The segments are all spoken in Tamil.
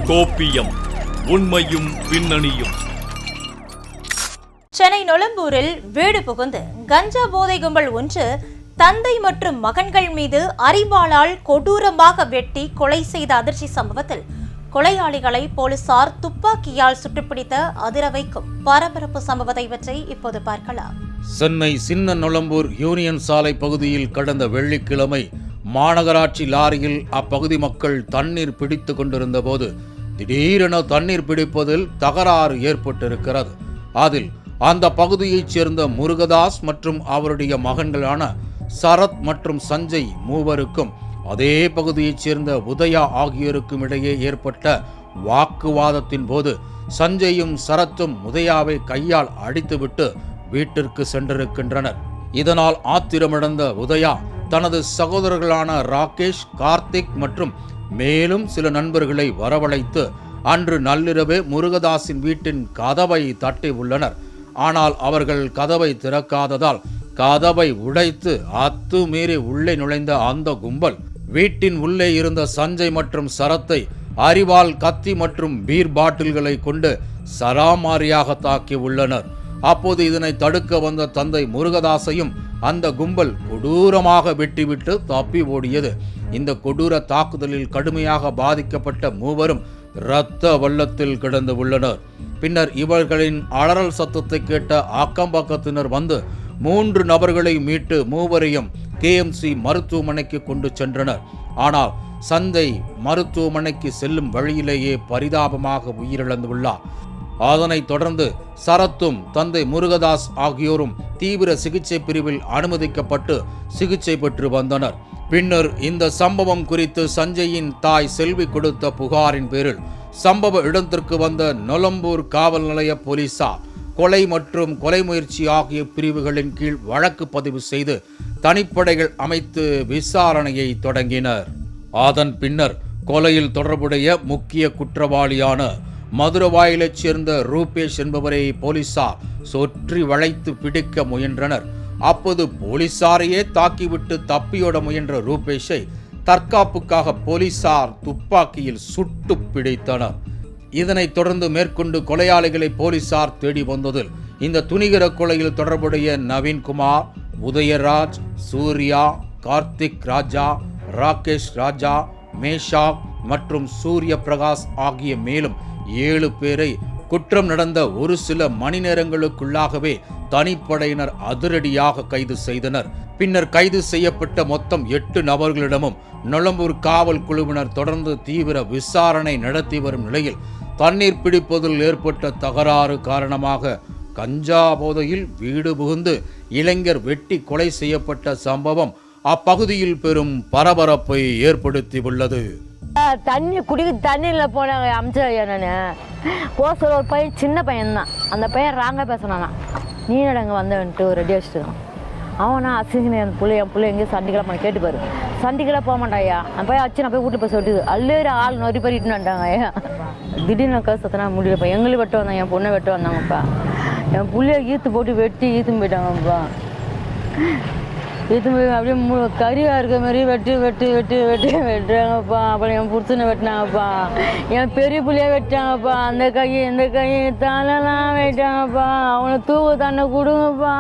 கோப்பியம் உண்மையும் பின்னணியும். சென்னை நொளம்பூரில் வீடு புகுந்து கஞ்சா போதை கும்பல் ஒன்று தந்தை மற்றும் மகன்கள் மீது அரிவாளால் கொடூரமாக வெட்டி கொலை செய்த அதிர்ச்சி சம்பவத்தில் கொலையாளிகளை போலீசார் துப்பாக்கியால் சுட்டுப்பிடித்த அதிர வைக்கும் பரபரப்பு சம்பவத்தை பற்றி இப்போது பார்க்கலாம். சென்னை சின்ன நொளம்பூர் யூனியன் சாலை பகுதியில் கடந்த வெள்ளிக்கிழமை மாநகராட்சி லாரியில் அப்பகுதி மக்கள் தண்ணீர் பிடித்து கொண்டிருந்த போது திடீரென தண்ணீர் பிடிப்பதில் தகராறு ஏற்பட்டிருக்கிறது. அதில் அந்த பகுதியைச் சேர்ந்த முருகதாஸ் மற்றும் அவருடைய மகன்களான சரத் மற்றும் சஞ்சய் மூவருக்கும் அதே பகுதியைச் சேர்ந்த உதயா ஆகியோருக்கும் இடையே ஏற்பட்ட வாக்குவாதத்தின் போது சஞ்சயும் சரத்தும் உதயாவை கையால் அடித்துவிட்டு வீட்டிற்கு சென்றிருக்கின்றனர். இதனால் ஆத்திரமடைந்த உதயா தனது சகோதரர்களான ராகேஷ், கார்த்திக் மற்றும் மேலும் சில நண்பர்களை வரவழைத்து அன்று நள்ளிரவே முருகதாஸின் வீட்டின் கதவை தட்டி உள்ளனர். ஆனால் அவர்கள் கதவை திறக்காததால் கதவை உடைத்து அத்துமீறி உள்ளே நுழைந்த அந்த கும்பல் வீட்டின் உள்ளே இருந்த சஞ்சய் மற்றும் சரத்தை அரிவாள், கத்தி மற்றும் பீர் பாட்டில்களை கொண்டு சராமாரியாக தாக்கி உள்ளனர். அப்போது இதனை தடுக்க வந்த தந்தை முருகதாஸையும் அந்த கும்பல் கொடூரமாக வெட்டிவிட்டு தப்பி ஓடியது. இந்த கொடூர தாக்குதலில் கடுமையாக பாதிக்கப்பட்ட மூவரும் இரத்த வெள்ளத்தில் கிடந்து உள்ளனர். பின்னர் இவர்களின் அலறல் சத்தத்தை கேட்ட அக்கம்பக்கத்தினர் வந்து 3 நபர்களை மீட்டு மூவரையும் KMC மருத்துவமனைக்கு கொண்டு சென்றனர். ஆனால் சஞ்சய் மருத்துவமனைக்கு செல்லும் வழியிலேயே பரிதாபமாக உயிரிழந்துள்ளார். அதனைத் தொடர்ந்து சரத்தும் தந்தை முருகதாஸ் ஆகியோரும் தீவிர சிகிச்சை பிரிவில் அனுமதிக்கப்பட்டு சிகிச்சை பெற்று வந்தனர். பின்னர் இந்த சம்பவம் குறித்து சஞ்சயின் தாய் செல்வி கொடுத்த புகாரின் பேரில் சம்பவ இடத்திற்கு வந்த நொளம்பூர் காவல் நிலைய போலீசார் கொலை மற்றும் கொலை முயற்சி ஆகிய பிரிவுகளின் கீழ் வழக்கு பதிவு செய்து தனிப்படைகள் அமைத்து விசாரணையை தொடங்கினர். அதன் பின்னர் கொலையில் தொடர்புடைய முக்கிய குற்றவாளியான மதுரவாயிலைச் சேர்ந்த ரூபேஷ் என்பவரை போலீசார் சுற்றி வளைத்து பிடிக்க முயன்றனர். அப்போது போலீசாரையே தாக்கிவிட்டு தப்பியோட முயன்ற ரூபேஷை தற்காப்புக்காக போலீசார் துப்பாக்கியில் சுட்டு பிடித்தனர். இதனைத் தொடர்ந்து மேற்கொண்டு கொலையாளிகளை போலீசார் தேடி வந்ததில் இந்த துணிகர கொலையில் தொடர்புடைய நவீன்குமார், உதயராஜ், சூர்யா, கார்த்திக் ராஜா, ராகேஷ் ராஜா, மேஷாக் மற்றும் சூரிய பிரகாஷ் ஆகிய மேலும் 7 பேரை குற்றம் நடந்த ஒரு சில மணி நேரங்களுக்குள்ளாகவே தனிப்படையினர் அதிரடியாக கைது செய்தனர். பின்னர் கைது செய்யப்பட்ட மொத்தம் 8 நபர்களிடமும் நொளம்பூர் காவல் குழுவினர் தொடர்ந்து தீவிர விசாரணை நடத்தி வரும் நிலையில் தண்ணீர் பிடிப்பதில் ஏற்பட்ட தகராறு காரணமாக கஞ்சா போதையில் வீடு புகுந்து இளைஞர் வெட்டி கொலை செய்யப்பட்ட சம்பவம் அப்பகுதியில் பெரும் பரபரப்பை ஏற்படுத்தியுள்ளது. தண்ணி குடிக்க தண்ணியில் போனாங்க அமிச்சையா. நான் போஸ்டர் ஒரு பையன், சின்ன பையன்தான். அந்த பையன் ராங்க பேசினானா, நீ அங்கே வந்தவன்ட்டு ரெடி வச்சுட்டு அவனா அசிங்க என் பிள்ளை எங்கேயும் சண்டிக்கெல்லாம் போன கேட்டுப்பாரு. சண்டிக்கெல்லாம் போக மாட்டாயா. அந்த பையன் வச்சு நான் போய் வீட்டு போய் சொல்லிட்டு அல்லேரு ஆள் நொறி பண்ணிட்டு வந்துட்டாங்க. ஐயா திடீர்னு கஷ்டத்தினா முடியலப்பா. எங்களுக்கு வெட்ட வந்தாங்க, என் பொண்ணை வெட்ட வந்தாங்கப்பா. என் பிள்ளைய ஈத்து போட்டு ஈத்தும் போயிட்டாங்கப்பா. ஈத்து போய் அப்படியே கறியாக இருக்க மாதிரி வெட்டுறாங்கப்பா. அப்புறம் என் புருஷனை வெட்டினாங்கப்பா. என் பெரிய பிள்ளைய வெட்டாங்கப்பா. அந்த கையை இந்த கையை தலைலாம் வெட்டாங்கப்பா. அவனை தூக்கு தண்ணை கொடுங்கப்பா.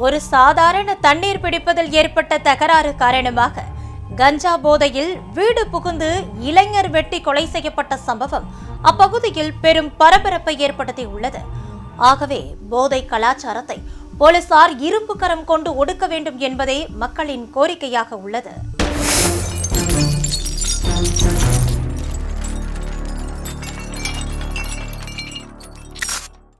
ஒரு சாதாரண தண்ணீர் பிடிப்பதில் ஏற்பட்ட தகராறு காரணமாக கஞ்சா போதையில் வீடு புகுந்து இளைஞர் வெட்டி கொலை செய்யப்பட்ட சம்பவம் அப்பகுதியில் பெரும் பரபரப்பை ஏற்படுத்தியுள்ளது. ஆகவே போதை கலாச்சாரத்தை போலீசார் இரும்பு கரம் கொண்டு ஒடுக்க வேண்டும் என்பதே மக்களின் கோரிக்கையாக உள்ளது.